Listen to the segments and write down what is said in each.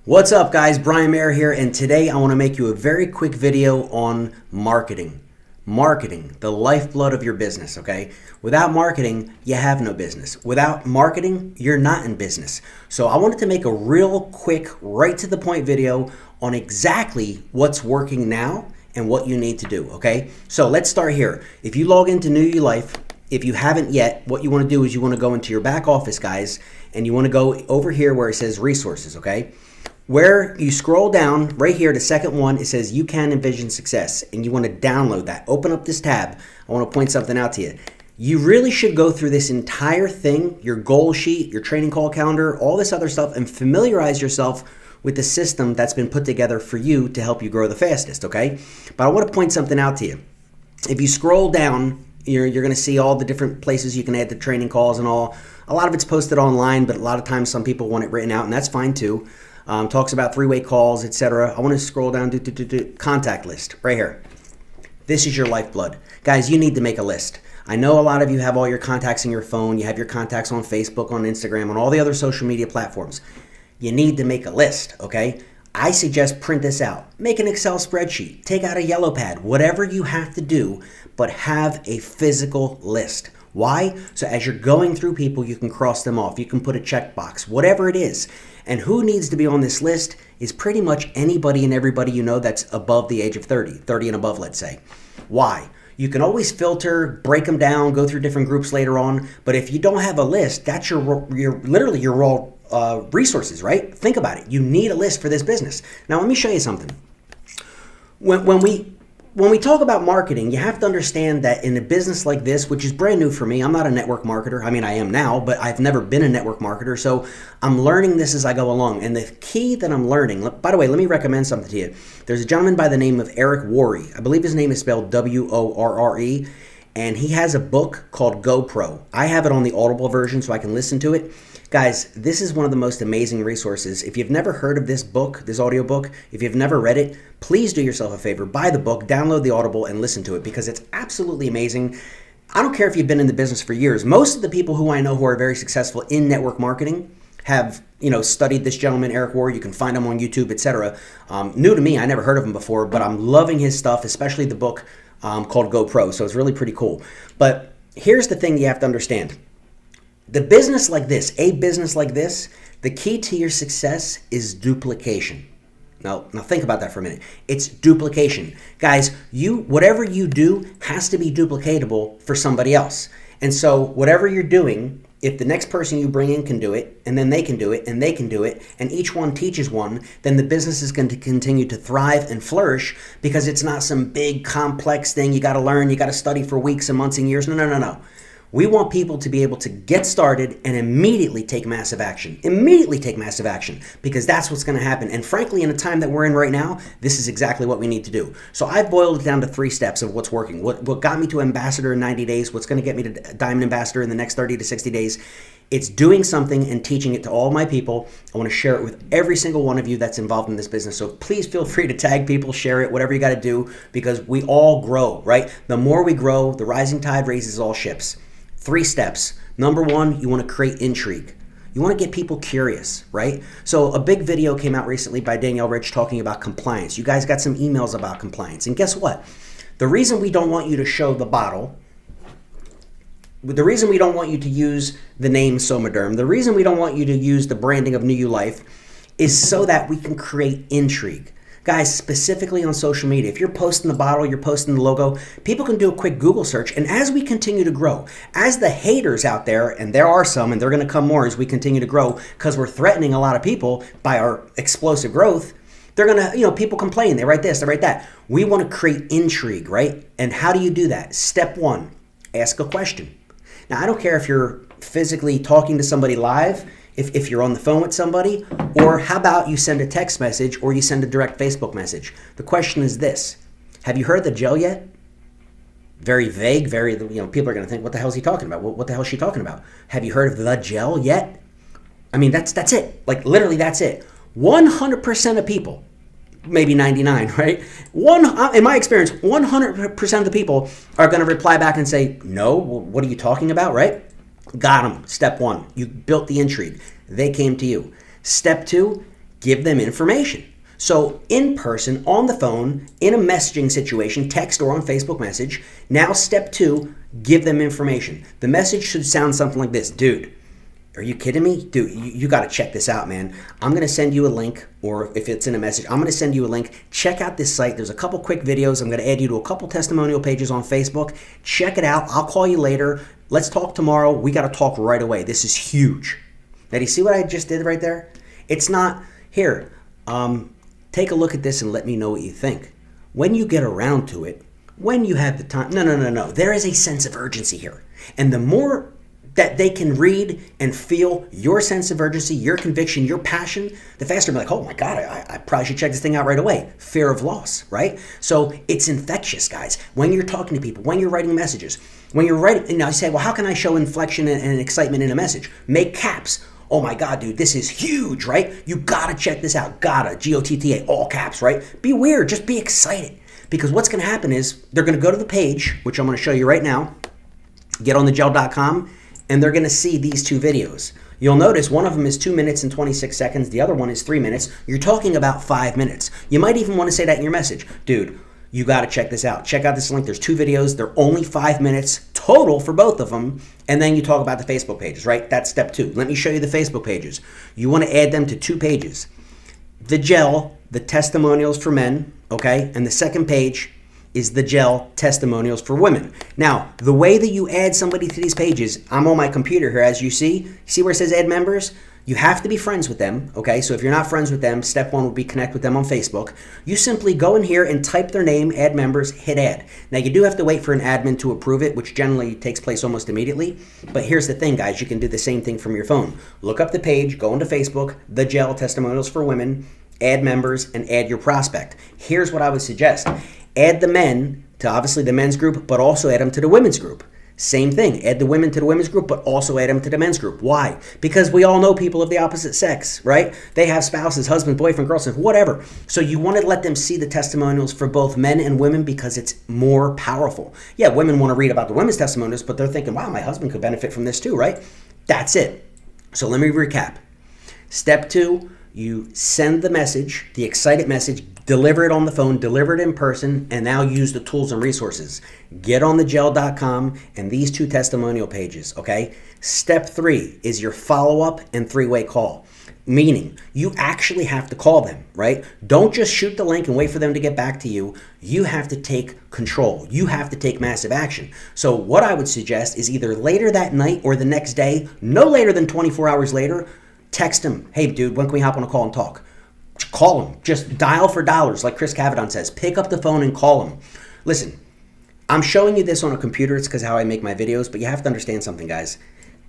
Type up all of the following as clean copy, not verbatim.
What's up guys, Brian Mayer here, and today I want to make you a very quick video on marketing. Marketing, the lifeblood of your business, okay? Without marketing, you have no business. Without marketing, you're not in business. So I wanted to make a real quick, right to the point video on exactly what's working now and what you need to do, okay? So let's start here. If you log into New You Life, if you haven't yet, what you want to do is you want to go into your back office, guys, and you want to go over here where it says resources, okay? Where you scroll down right here, the second one, it says you can envision success, and you want to download that. Open up this tab. I want to point something out to you. You really should go through this entire thing, your goal sheet, your training call calendar, all this other stuff, and familiarize yourself with the system that's been put together for you to help you grow the fastest, okay? But I want to point something out to you. If you scroll down, you're going to see all the different places you can add the training calls and all. A lot of it's posted online, but a lot of times some people want it written out, and that's fine too. Talks about three-way calls, etc. I want to scroll down to contact list right here. This is your lifeblood. Guys, you need to make a list. I know a lot of you have all your contacts in your phone. You have your contacts on Facebook, on Instagram, on all the other social media platforms. You need to make a list, okay? I suggest print this out. Make an Excel spreadsheet. Take out a yellow pad. Whatever you have to do, but have a physical list. Why? So as you're going through people, you can cross them off. You can put a checkbox, whatever it is. And who needs to be on this list is pretty much anybody and everybody you know that's above the age of 30 and above, let's say. Why? You can always filter, break them down, go through different groups later on. But if you don't have a list, that's literally your raw resources, right? Think about it. You need a list for this business. Now, let me show you something. When we talk about marketing, you have to understand that in a business like this, which is brand new for me, I'm not a network marketer. I mean, I am now, but I've never been a network marketer. So I'm learning this as I go along. And the key that I'm learning, by the way, let me recommend something to you. There's a gentleman by the name of Eric Worre. I believe his name is spelled W-O-R-R-E. And he has a book called GoPro. I have it on the Audible version so I can listen to it. Guys, this is one of the most amazing resources. If you've never heard of this book, this audiobook, if you've never read it, please do yourself a favor. Buy the book, download the Audible, and listen to it because it's absolutely amazing. I don't care if you've been in the business for years. Most of the people who I know who are very successful in network marketing have, studied this gentleman, Eric Worre. You can find him on YouTube, etc. New to me, I never heard of him before, but I'm loving his stuff, especially the book called GoPro. So it's really pretty cool. But here's the thing you have to understand. The business like this, a business like this, the key to your success is duplication. Now think about that for a minute. It's duplication. Guys, whatever you do has to be duplicatable for somebody else. And so whatever you're doing, if the next person you bring in can do it, and then they can do it, and they can do it, and each one teaches one, then the business is going to continue to thrive and flourish because it's not some big complex thing you got to learn, you got to study for weeks and months and years. No. We want people to be able to get started and immediately take massive action. Immediately take massive action because that's what's going to happen. And frankly, in the time that we're in right now, this is exactly what we need to do. So I've boiled it down to 3 steps of what's working. What got me to ambassador in 90 days, what's going to get me to diamond ambassador in the next 30 to 60 days. It's doing something and teaching it to all my people. I want to share it with every single one of you that's involved in this business. So please feel free to tag people, share it, whatever you got to do because we all grow, right? The more we grow, the rising tide raises all ships. 3 steps. Number 1, you want to create intrigue. You want to get people curious, right? So a big video came out recently by Danielle Rich talking about compliance. You guys got some emails about compliance. And guess what? The reason we don't want you to show the bottle, the reason we don't want you to use the name Somaderm, the reason we don't want you to use the branding of New You Life is so that we can create intrigue. Guys, specifically on social media, if you're posting the bottle, you're posting the logo, people can do a quick Google search. And as we continue to grow, as the haters out there, and there are some, and they're going to come more as we continue to grow because we're threatening a lot of people by our explosive growth, they're going to, people complain. They write this, they write that. We want to create intrigue, right? And how do you do that? Step 1, ask a question. Now, I don't care if you're physically talking to somebody live, if you're on the phone with somebody, or how about you send a text message or you send a direct Facebook message. The question is this: have you heard the gel yet? Very vague, people are going to think, what the hell is he talking about? What the hell is she talking about? Have you heard of the gel yet? I mean, that's it. Like literally that's it. 100% of people, maybe 99, right? In my experience, 100% of the people are going to reply back and say, no, what are you talking about, right? Got them. Step 1, you built the intrigue. They came to you. Step 2, give them information. So in person, on the phone, in a messaging situation, text or on Facebook message. Now step 2, give them information. The message should sound something like this. Dude, are you kidding me? Dude, you got to check this out, man. I'm going to send you a link, or if it's in a message, I'm going to send you a link. Check out this site. There's a couple quick videos. I'm going to add you to a couple testimonial pages on Facebook. Check it out. I'll call you later. Let's talk tomorrow. We got to talk right away. This is huge. Now, do you see what I just did right there? It's not, here, take a look at this and let me know what you think. When you get around to it, when you have the time, no. There is a sense of urgency here. And the more that they can read and feel your sense of urgency, your conviction, your passion, the faster they're like, oh my God, I probably should check this thing out right away. Fear of loss, right? So it's infectious, guys. When you're talking to people, when you're writing messages, when you're writing, and I say, well, how can I show inflection and excitement in a message? Make caps. Oh my God, dude, this is huge, right? You gotta check this out. Gotta, G-O-T-T-A, all caps, right? Be weird, just be excited. Because what's gonna happen is they're gonna go to the page, which I'm gonna show you right now, getonthegel.com, and they're gonna see these 2 videos. You'll notice one of them is 2 minutes and 26 seconds, the other one is 3 minutes. You're talking about 5 minutes. You might even wanna say that in your message. Dude, you got to check this out. Check out this link. There's 2 videos. They're only 5 minutes total for both of them. And then you talk about the Facebook pages, right? That's step 2. Let me show you the Facebook pages. You want to add them to 2 pages. The gel, the testimonials for men, okay? And the second page is the gel testimonials for women. Now, the way that you add somebody to these pages, I'm on my computer here, as you see. See where it says add members? You have to be friends with them, okay? So if you're not friends with them, step 1 would be connect with them on Facebook. You simply go in here and type their name, add members, hit add. Now you do have to wait for an admin to approve it, which generally takes place almost immediately. But here's the thing, guys, you can do the same thing from your phone. Look up the page, go into Facebook, the gel testimonials for women, add members, and add your prospect. Here's what I would suggest. Add the men to obviously the men's group, but also add them to the women's group. Same thing, add the women to the women's group, but also add them to the men's group. Why? Because we all know people of the opposite sex, right? They have spouses, husband, boyfriend, girlfriend, whatever. So you want to let them see the testimonials for both men and women because it's more powerful. Yeah, women want to read about the women's testimonials, but they're thinking, wow, my husband could benefit from this too, right? That's it. So let me recap. Step 2, you send the message, the excited message, deliver it on the phone, deliver it in person, and now use the tools and resources. Getonthegel.com and these 2 testimonial pages, okay? Step 3 is your follow-up and 3-way call. Meaning, you actually have to call them, right? Don't just shoot the link and wait for them to get back to you. You have to take control. You have to take massive action. So what I would suggest is either later that night or the next day, no later than 24 hours later, text them. Hey, dude, when can we hop on a call and talk? Call them. Just dial for dollars, like Chris Cavadon says. Pick up the phone and call them. Listen, I'm showing you this on a computer. It's because how I make my videos, but you have to understand something, guys.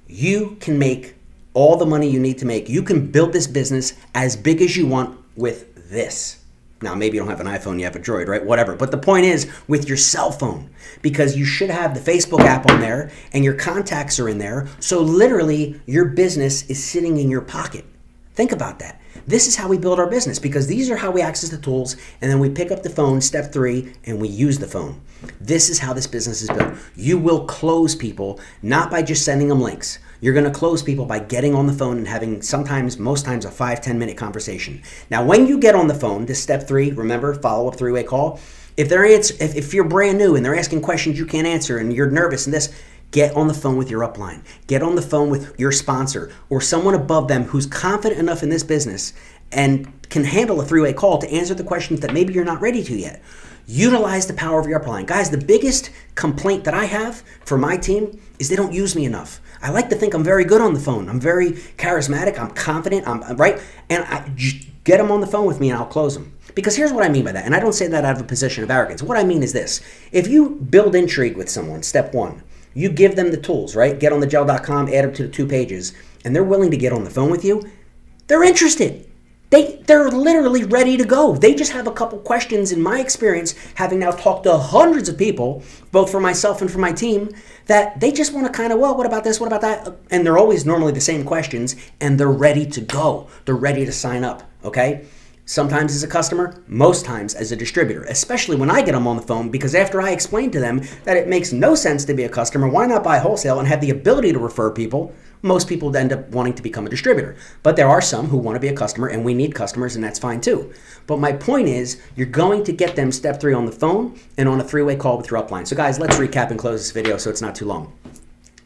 You can make all the money you need to make. You can build this business as big as you want with this. Now, maybe you don't have an iPhone, you have a Droid, right? Whatever. But the point is with your cell phone, because you should have the Facebook app on there and your contacts are in there. So literally your business is sitting in your pocket. Think about that. This is how we build our business because these are how we access the tools and then we pick up the phone, step 3, and we use the phone. This is how this business is built. You will close people not by just sending them links. You're going to close people by getting on the phone and having sometimes, most times, a 5-10 minute conversation. Now, when you get on the phone, this step 3, remember, follow-up 3-way call. If you're brand new and they're asking questions you can't answer and you're nervous and this, get on the phone with your upline. Get on the phone with your sponsor or someone above them who's confident enough in this business and can handle a 3-way call to answer the questions that maybe you're not ready to yet. Utilize the power of your upline. Guys, the biggest complaint that I have for my team is they don't use me enough. I like to think I'm very good on the phone. I'm very charismatic. I'm confident. I'm right. And I get them on the phone with me and I'll close them. Because here's what I mean by that. And I don't say that out of a position of arrogance. What I mean is this. If you build intrigue with someone, step 1, you give them the tools, right? Getonthegel.com, add them to the 2 pages, and they're willing to get on the phone with you. They're interested. They're literally ready to go. They just have a couple questions, in my experience, having now talked to hundreds of people, both for myself and for my team, that they just want to kind of, well, what about this? What about that? And they're always normally the same questions, and they're ready to go. They're ready to sign up, okay? Sometimes as a customer, most times as a distributor, especially when I get them on the phone, because after I explain to them that it makes no sense to be a customer, why not buy wholesale and have the ability to refer people? Most people end up wanting to become a distributor. But there are some who want to be a customer, and we need customers, and that's fine too. But my point is, you're going to get them step 3 on the phone and on a 3-way call with your upline. So guys, let's recap and close this video so it's not too long.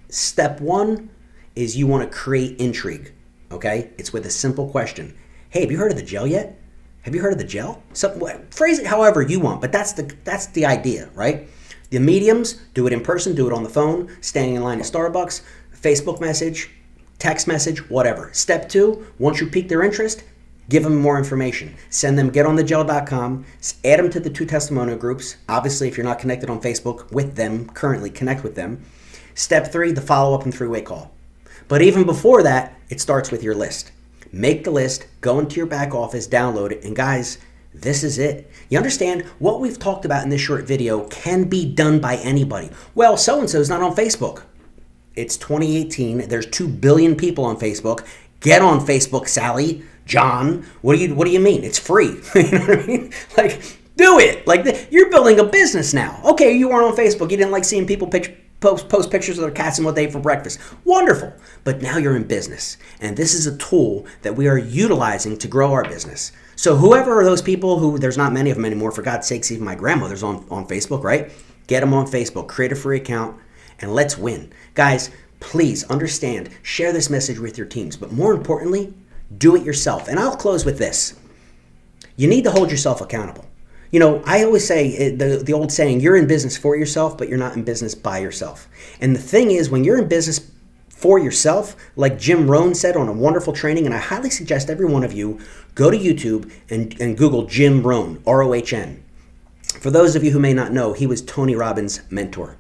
Step 1 is you want to create intrigue, okay? It's with a simple question. Hey, have you heard of the gel yet? Have you heard of the gel? So, phrase it however you want, but that's the idea, right? The mediums, do it in person, do it on the phone, standing in line at Starbucks, Facebook message, text message, whatever. Step 2, once you pique their interest, give them more information. Send them getonthegel.com, add them to the 2 testimonial groups. Obviously, if you're not connected on Facebook with them, currently connect with them. Step 3, the follow-up and 3-way call. But even before that, it starts with your list. Make the list, go into your back office, download it, and guys, this is it. You understand what we've talked about in this short video can be done by anybody. Well, so-and-so is not on Facebook. It's 2018. There's 2 billion people on Facebook. Get on Facebook, Sally, John. What do you mean? It's free. You know what I mean? Like, do it. Like, you're building a business now. Okay, you weren't on Facebook. You didn't like seeing people post pictures of their cats and what they ate for breakfast. Wonderful. But now you're in business. And this is a tool that we are utilizing to grow our business. So whoever are those people who, there's not many of them anymore, for God's sakes, even my grandmother's on Facebook, right? Get them on Facebook, create a free account, and let's win. Guys, please understand, share this message with your teams. But more importantly, do it yourself. And I'll close with this. You need to hold yourself accountable. You know, I always say the old saying, you're in business for yourself, but you're not in business by yourself. And the thing is, when you're in business for yourself, like Jim Rohn said on a wonderful training, and I highly suggest every one of you go to YouTube and Google Jim Rohn, R-O-H-N. For those of you who may not know, he was Tony Robbins' mentor.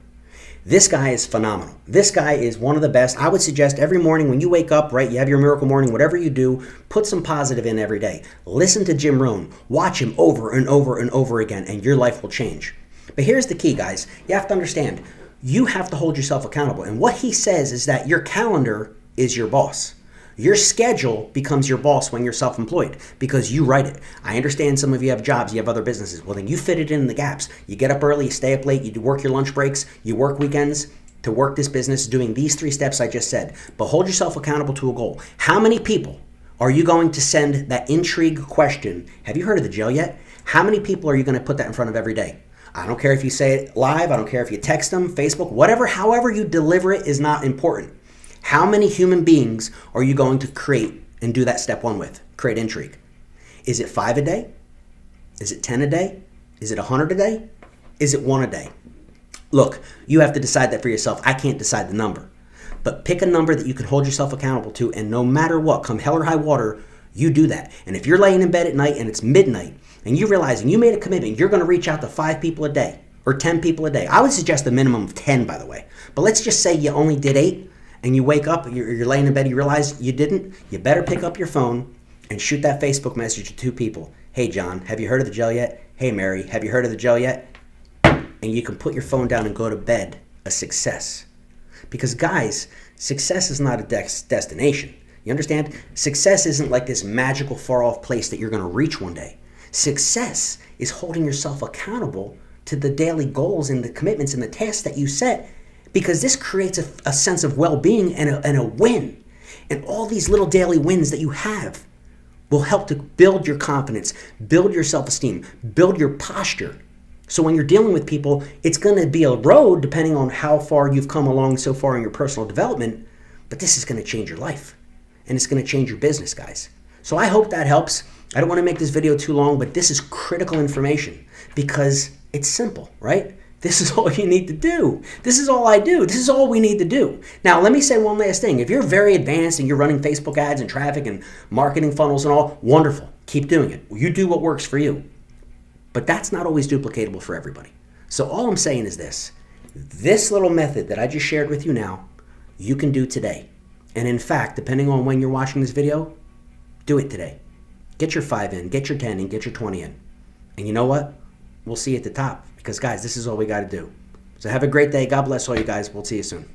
This guy is phenomenal. This guy is one of the best. I would suggest every morning when you wake up, right, you have your miracle morning, whatever you do, put some positive in every day. Listen to Jim Rohn. Watch him over and over and over again, and your life will change. But here's the key, guys. You have to understand, you have to hold yourself accountable. And what he says is that your calendar is your boss. Your schedule becomes your boss when you're self-employed because you write it. I understand some of you have jobs, you have other businesses. Well, then you fit it in the gaps. You get up early, you stay up late, you work your lunch breaks, you work weekends to work this business doing these 3 steps I just said. But hold yourself accountable to a goal. How many people are you going to send that intrigue question? Have you heard of the gel yet? How many people are you going to put that in front of every day? I don't care if you say it live. I don't care if you text them, Facebook, whatever, however you deliver it is not important. How many human beings are you going to create and do that step 1 with? Create intrigue. Is it 5 a day? Is it 10 a day? Is it 100 a day? Is it 1 a day? Look, you have to decide that for yourself. I can't decide the number. But pick a number that you can hold yourself accountable to, and no matter what, come hell or high water, you do that. And if you're laying in bed at night and it's midnight, and you're realizing you made a commitment, you're going to reach out to 5 people a day or 10 people a day. I would suggest a minimum of 10, by the way. But let's just say you only did 8. And you wake up, you're laying in bed, you realize you didn't, you better pick up your phone and shoot that Facebook message to 2 people. Hey, John, have you heard of the gel yet? Hey, Mary, have you heard of the gel yet? And you can put your phone down and go to bed a success. Because, guys, success is not a destination. You understand? Success isn't like this magical far-off place that you're going to reach one day. Success is holding yourself accountable to the daily goals and the commitments and the tasks that you set, because this creates a sense of well-being and a win. And all these little daily wins that you have will help to build your confidence, build your self-esteem, build your posture. So when you're dealing with people, it's going to be a road depending on how far you've come along so far in your personal development, but this is going to change your life. And it's going to change your business, guys. So I hope that helps. I don't want to make this video too long, but this is critical information because it's simple, right? This is all you need to do. This is all I do. This is all we need to do. Now, let me say one last thing. If you're very advanced and you're running Facebook ads and traffic and marketing funnels and all, wonderful. Keep doing it. You do what works for you. But that's not always duplicatable for everybody. So all I'm saying is this. This little method that I just shared with you now, you can do today. And in fact, depending on when you're watching this video, do it today. Get your 5 in, get your 10 in, get your 20 in. And you know what? We'll see you at the top. Because, guys, this is all we got to do. So have a great day. God bless all you guys. We'll see you soon.